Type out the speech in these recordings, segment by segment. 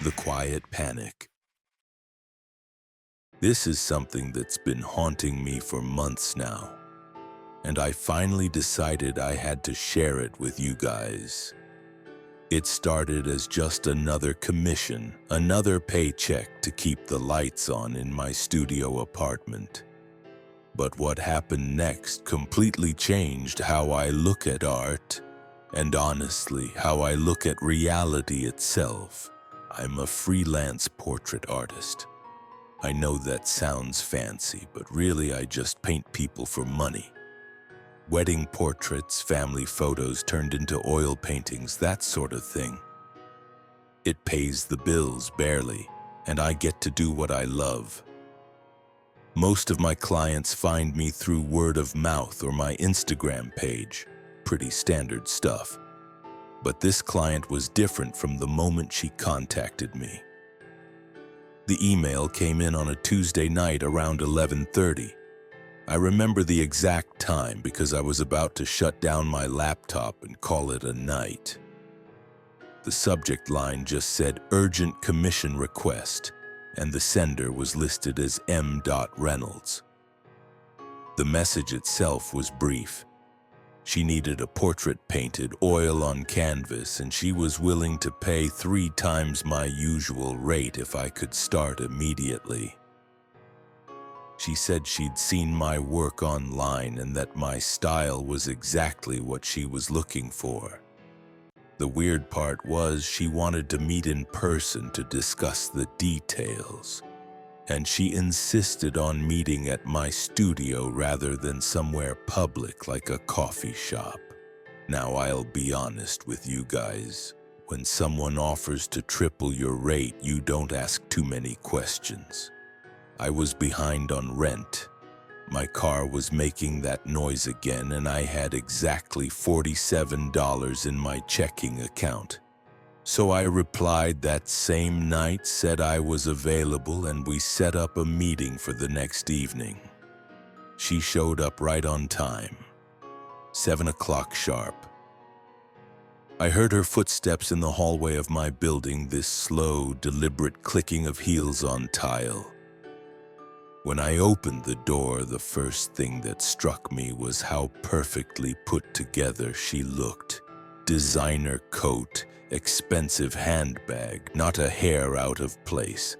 The quiet panic. This is something that's been haunting me for months now, and I finally decided I had to share it with you guys. It started as just another commission, another paycheck to keep the lights on in my studio apartment. But what happened next completely changed how I look at art, and honestly, how I look at reality itself. I'm a freelance portrait artist. I know that sounds fancy, but really I just paint people for money. Wedding portraits, family photos turned into oil paintings, that sort of thing. It pays the bills barely, and I get to do what I love. Most of my clients find me through word of mouth or my Instagram page. Pretty standard stuff. But this client was different from the moment she contacted me. The email came in on a Tuesday night around 11:30. I remember the exact time because I was about to shut down my laptop and call it a night. The subject line just said urgent commission request, and the sender was listed as M. Reynolds. The message itself was brief. She needed a portrait painted oil on canvas, and she was willing to pay 3 times my usual rate if I could start immediately. She said she'd seen my work online and that my style was exactly what she was looking for. The weird part was she wanted to meet in person to discuss the details, and she insisted on meeting at my studio rather than somewhere public like a coffee shop. Now, I'll be honest with you guys. When someone offers to triple your rate, you don't ask too many questions. I was behind on rent. My car was making that noise again, and I had exactly $47 in my checking account. So I replied that same night, said I was available, and we set up a meeting for the next evening. She showed up right on time, 7 o'clock sharp. I heard her footsteps in the hallway of my building, this slow, deliberate clicking of heels on tile. When I opened the door, the first thing that struck me was how perfectly put together she looked. Designer coat, expensive handbag, not a hair out of place.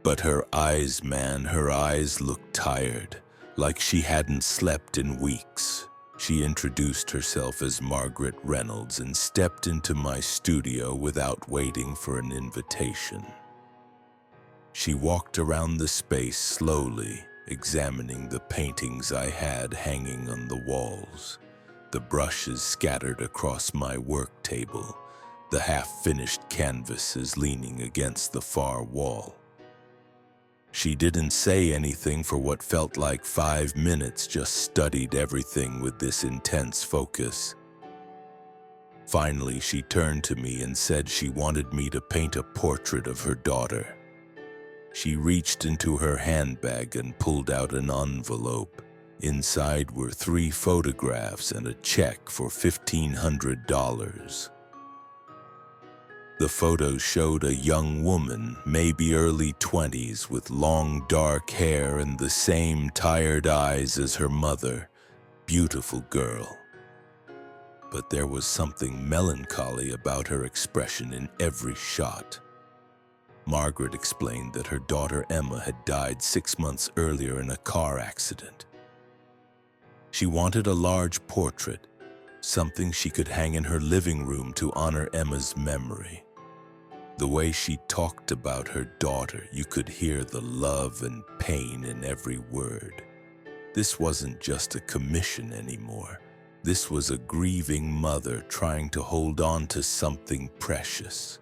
But her eyes, man, her eyes looked tired, like she hadn't slept in weeks. She introduced herself as Margaret Reynolds and stepped into my studio without waiting for an invitation. She walked around the space slowly, examining the paintings I had hanging on the walls, the brushes scattered across my work table, the half-finished canvases leaning against the far wall. She didn't say anything for what felt like 5 minutes, just studied everything with this intense focus. Finally, she turned to me and said she wanted me to paint a portrait of her daughter. She reached into her handbag and pulled out an envelope. Inside were 3 photographs and a check for $1,500. The photos showed a young woman, maybe early 20s, with long dark hair and the same tired eyes as her mother. Beautiful girl. But there was something melancholy about her expression in every shot. Margaret explained that her daughter Emma had died 6 months earlier in a car accident. She wanted a large portrait, something she could hang in her living room to honor Emma's memory. The way she talked about her daughter, you could hear the love and pain in every word. This wasn't just a commission anymore. This was a grieving mother trying to hold on to something precious.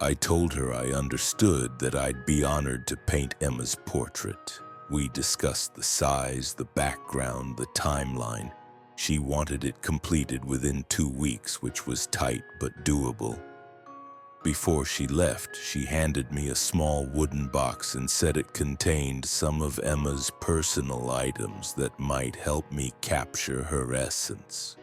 I told her I understood that I'd be honored to paint Emma's portrait. We discussed the size, the background, the timeline. She wanted it completed within 2 weeks, which was tight but doable. Before she left, she handed me a small wooden box and said it contained some of Emma's personal items that might help me capture her essence.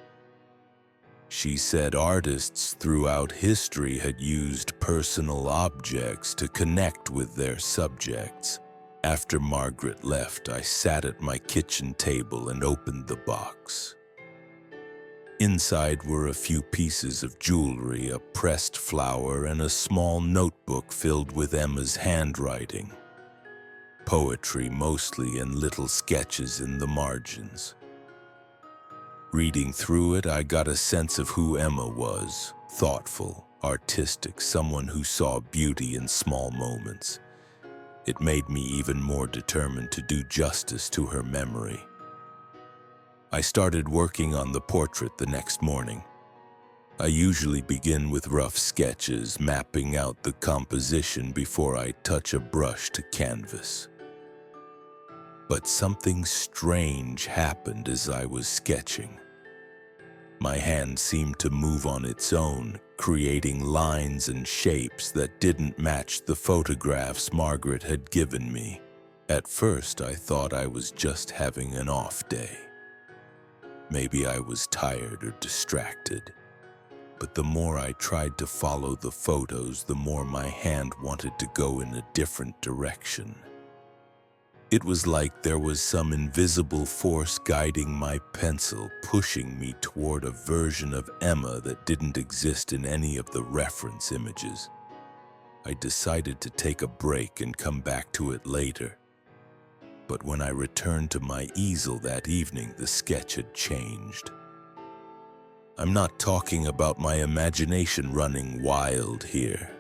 She said artists throughout history had used personal objects to connect with their subjects. After Margaret left, I sat at my kitchen table and opened the box. Inside were a few pieces of jewelry, a pressed flower, and a small notebook filled with Emma's handwriting. Poetry mostly, and little sketches in the margins. Reading through it, I got a sense of who Emma was: thoughtful, artistic, someone who saw beauty in small moments. It made me even more determined to do justice to her memory. I started working on the portrait the next morning. I usually begin with rough sketches, mapping out the composition before I touch a brush to canvas. But something strange happened as I was sketching. My hand seemed to move on its own, creating lines and shapes that didn't match the photographs Margaret had given me. At first, I thought I was just having an off day. Maybe I was tired or distracted. But the more I tried to follow the photos, the more my hand wanted to go in a different direction. It was like there was some invisible force guiding my pencil, pushing me toward a version of Emma that didn't exist in any of the reference images. I decided to take a break and come back to it later. But when I returned to my easel that evening, the sketch had changed. I'm not talking about my imagination running wild here.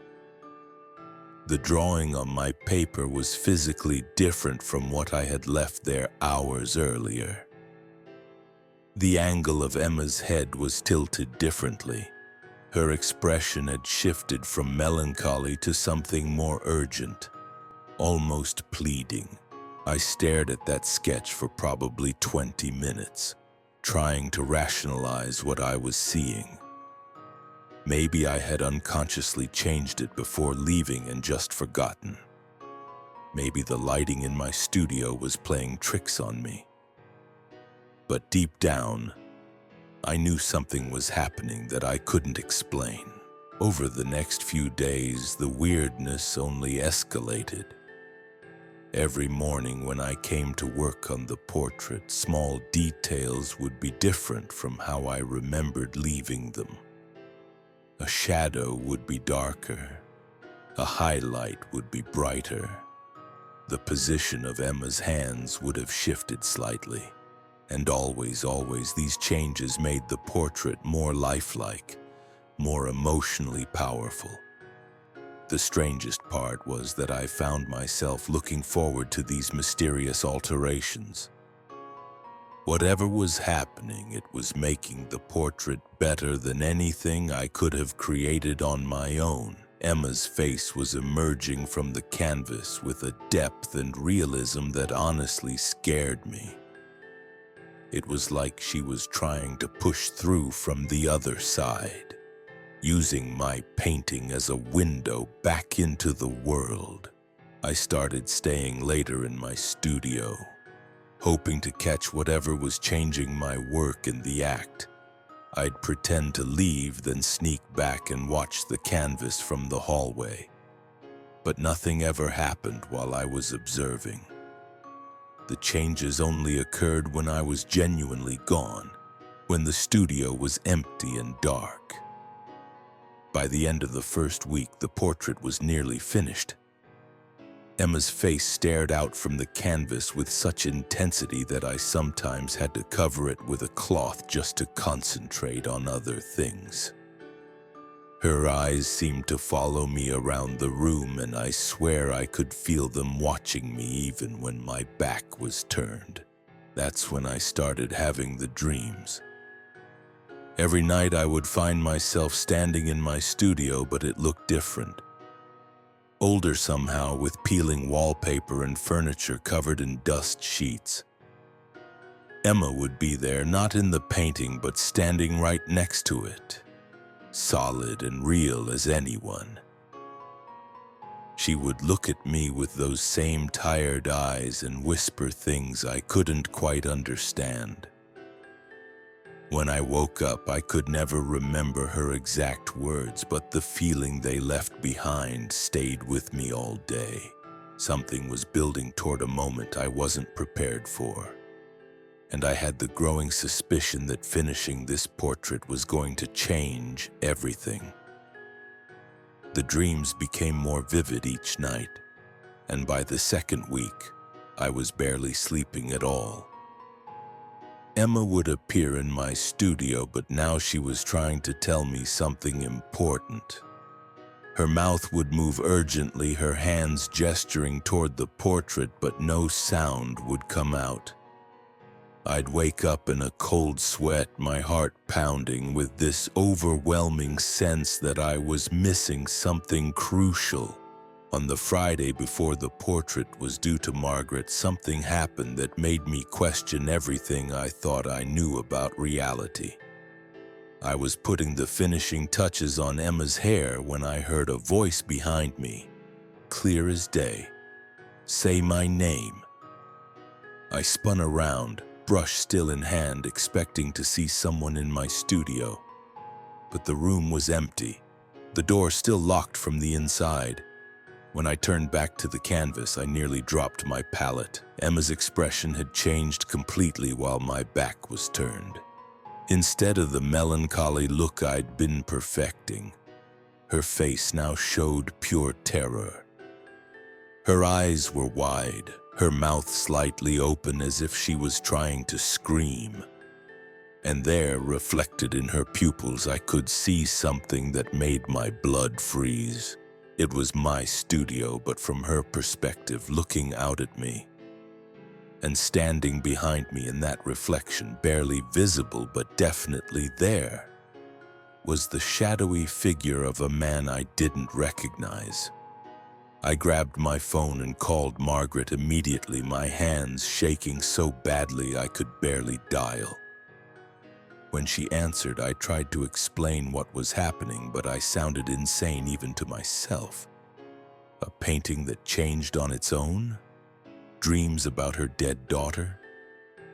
The drawing on my paper was physically different from what I had left there hours earlier. The angle of Emma's head was tilted differently. Her expression had shifted from melancholy to something more urgent, almost pleading. I stared at that sketch for probably 20 minutes, trying to rationalize what I was seeing. Maybe I had unconsciously changed it before leaving and just forgotten. Maybe the lighting in my studio was playing tricks on me. But deep down, I knew something was happening that I couldn't explain. Over the next few days, the weirdness only escalated. Every morning when I came to work on the portrait, small details would be different from how I remembered leaving them. A shadow would be darker. A highlight would be brighter. The position of Emma's hands would have shifted slightly. And always, these changes made the portrait more lifelike, more emotionally powerful. The strangest part was that I found myself looking forward to these mysterious alterations. Whatever was happening, it was making the portrait better than anything I could have created on my own. Emma's face was emerging from the canvas with a depth and realism that honestly scared me. It was like she was trying to push through from the other side, using my painting as a window back into the world. I started staying later in my studio, hoping to catch whatever was changing my work in the act. I'd pretend to leave, then sneak back and watch the canvas from the hallway. But nothing ever happened while I was observing. The changes only occurred when I was genuinely gone, when the studio was empty and dark. By the end of the first week, the portrait was nearly finished. Emma's face stared out from the canvas with such intensity that I sometimes had to cover it with a cloth just to concentrate on other things. Her eyes seemed to follow me around the room, and I swear I could feel them watching me even when my back was turned. That's when I started having the dreams. Every night I would find myself standing in my studio, but it looked different. Older somehow, with peeling wallpaper and furniture covered in dust sheets. Emma would be there, not in the painting, but standing right next to it, solid and real as anyone. She would look at me with those same tired eyes and whisper things I couldn't quite understand. When I woke up, I could never remember her exact words, but the feeling they left behind stayed with me all day. Something was building toward a moment I wasn't prepared for, and I had the growing suspicion that finishing this portrait was going to change everything. The dreams became more vivid each night, and by the second week, I was barely sleeping at all. Emma would appear in my studio, but now she was trying to tell me something important. Her mouth would move urgently, her hands gesturing toward the portrait, but no sound would come out. I'd wake up in a cold sweat, my heart pounding with this overwhelming sense that I was missing something crucial. On the Friday before the portrait was due to Margaret, something happened that made me question everything I thought I knew about reality. I was putting the finishing touches on Emma's hair when I heard a voice behind me, clear as day. "Say my name." I spun around, brush still in hand, expecting to see someone in my studio. But the room was empty, the door still locked from the inside. When I turned back to the canvas, I nearly dropped my palette. Emma's expression had changed completely while my back was turned. Instead of the melancholy look I'd been perfecting, her face now showed pure terror. Her eyes were wide, her mouth slightly open as if she was trying to scream. And there, reflected in her pupils, I could see something that made my blood freeze. It was my studio, but from her perspective, looking out at me. And standing behind me in that reflection, barely visible but definitely there, was the shadowy figure of a man I didn't recognize. I grabbed my phone and called Margaret immediately, my hands shaking so badly I could barely dial. When she answered, I tried to explain what was happening, but I sounded insane even to myself. A painting that changed on its own? Dreams about her dead daughter?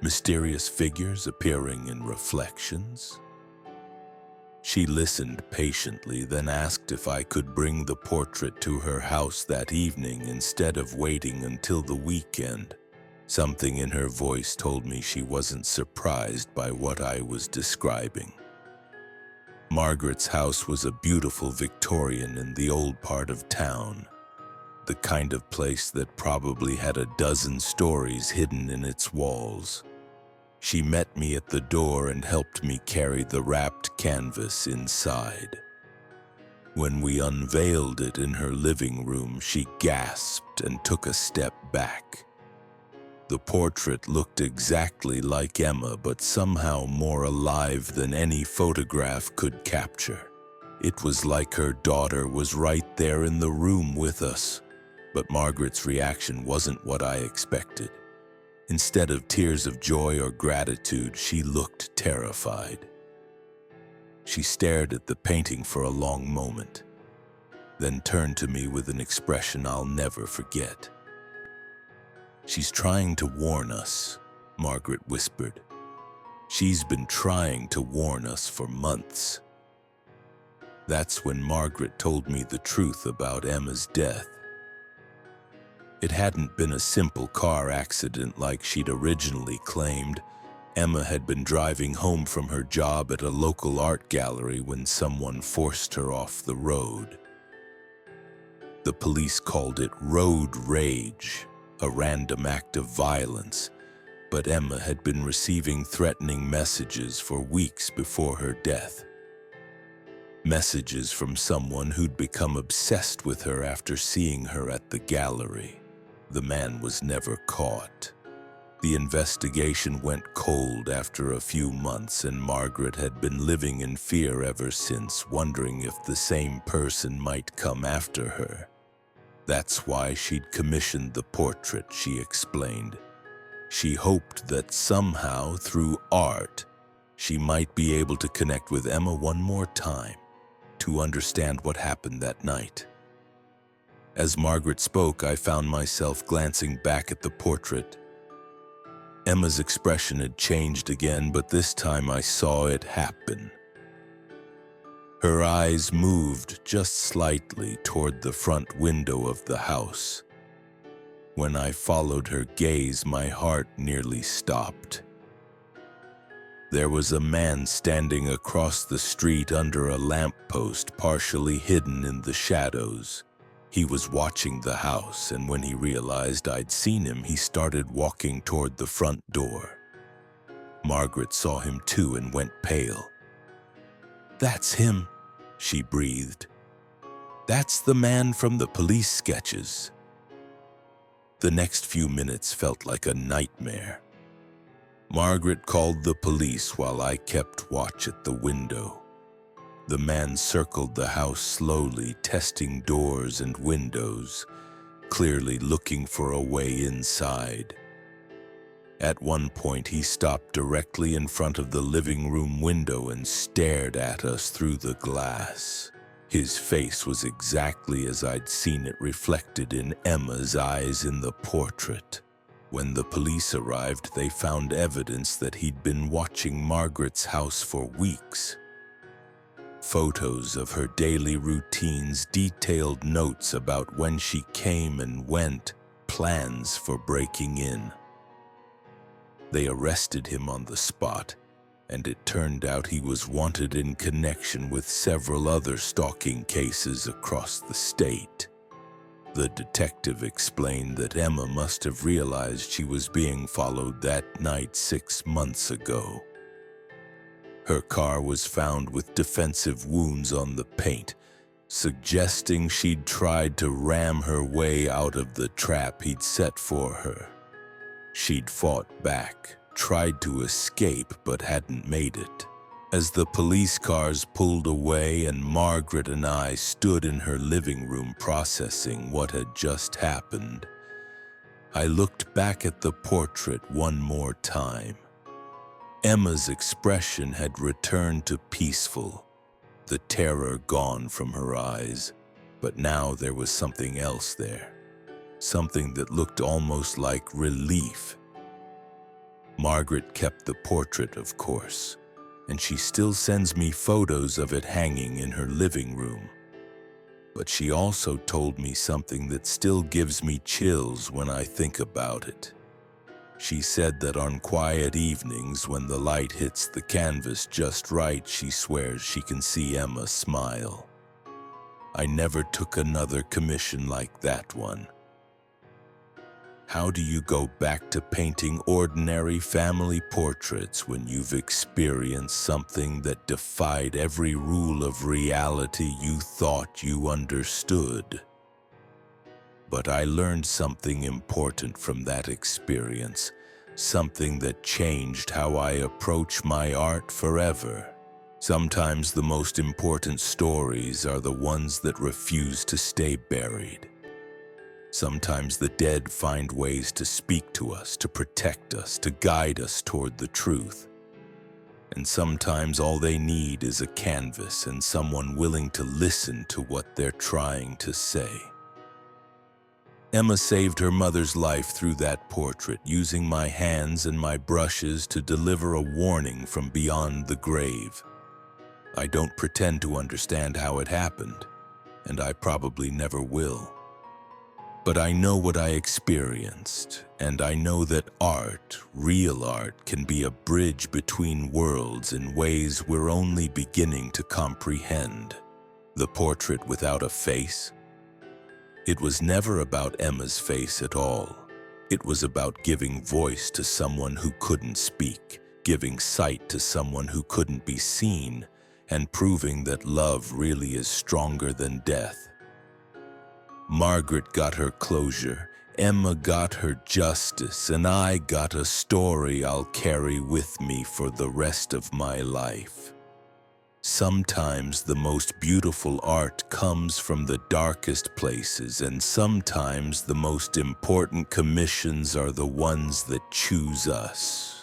Mysterious figures appearing in reflections? She listened patiently, then asked if I could bring the portrait to her house that evening instead of waiting until the weekend. Something in her voice told me she wasn't surprised by what I was describing. Margaret's house was a beautiful Victorian in the old part of town, the kind of place that probably had a dozen stories hidden in its walls. She met me at the door and helped me carry the wrapped canvas inside. When we unveiled it in her living room, she gasped and took a step back. The portrait looked exactly like Emma, but somehow more alive than any photograph could capture. It was like her daughter was right there in the room with us. But Margaret's reaction wasn't what I expected. Instead of tears of joy or gratitude, she looked terrified. She stared at the painting for a long moment, then turned to me with an expression I'll never forget. "She's trying to warn us," Margaret whispered. "She's been trying to warn us for months." That's when Margaret told me the truth about Emma's death. It hadn't been a simple car accident like she'd originally claimed. Emma had been driving home from her job at a local art gallery when someone forced her off the road. The police called it road rage, a random act of violence, but Emma had been receiving threatening messages for weeks before her death. Messages from someone who'd become obsessed with her after seeing her at the gallery. The man was never caught. The investigation went cold after a few months, and Margaret had been living in fear ever since, wondering if the same person might come after her. That's why she'd commissioned the portrait, she explained. She hoped that somehow, through art, she might be able to connect with Emma one more time, to understand what happened that night. As Margaret spoke, I found myself glancing back at the portrait. Emma's expression had changed again, but this time I saw it happen. Her eyes moved just slightly toward the front window of the house. When I followed her gaze, my heart nearly stopped. There was a man standing across the street under a lamppost, partially hidden in the shadows. He was watching the house, and when he realized I'd seen him, he started walking toward the front door. Margaret saw him too and went pale. "That's him," she breathed. "That's the man from the police sketches." The next few minutes felt like a nightmare. Margaret called the police while I kept watch at the window. The man circled the house slowly, testing doors and windows, clearly looking for a way inside. At one point, he stopped directly in front of the living room window and stared at us through the glass. His face was exactly as I'd seen it reflected in Emma's eyes in the portrait. When the police arrived, they found evidence that he'd been watching Margaret's house for weeks. Photos of her daily routines, detailed notes about when she came and went, plans for breaking in. They arrested him on the spot, and it turned out he was wanted in connection with several other stalking cases across the state. The detective explained that Emma must have realized she was being followed that night 6 months ago. Her car was found with defensive wounds on the paint, suggesting she'd tried to ram her way out of the trap he'd set for her. She'd fought back, tried to escape, but hadn't made it. As the police cars pulled away and Margaret and I stood in her living room processing what had just happened, I looked back at the portrait one more time. Emma's expression had returned to peaceful, the terror gone from her eyes, but now there was something else there, something that looked almost like relief. Margaret kept the portrait, of course, and she still sends me photos of it hanging in her living room. But she also told me something that still gives me chills when I think about it. She said that on quiet evenings when the light hits the canvas just right, she swears she can see Emma smile. I never took another commission like that one. How do you go back to painting ordinary family portraits when you've experienced something that defied every rule of reality you thought you understood? But I learned something important from that experience, something that changed how I approach my art forever. Sometimes the most important stories are the ones that refuse to stay buried. Sometimes the dead find ways to speak to us, to protect us, to guide us toward the truth. And sometimes all they need is a canvas and someone willing to listen to what they're trying to say. Emma saved her mother's life through that portrait, using my hands and my brushes to deliver a warning from beyond the grave. I don't pretend to understand how it happened, and I probably never will. But I know what I experienced, and I know that art, real art, can be a bridge between worlds in ways we're only beginning to comprehend. The portrait without a face? It was never about Emma's face at all. It was about giving voice to someone who couldn't speak, giving sight to someone who couldn't be seen, and proving that love really is stronger than death. Margaret got her closure, Emma got her justice, and I got a story I'll carry with me for the rest of my life. Sometimes the most beautiful art comes from the darkest places, and sometimes the most important commissions are the ones that choose us.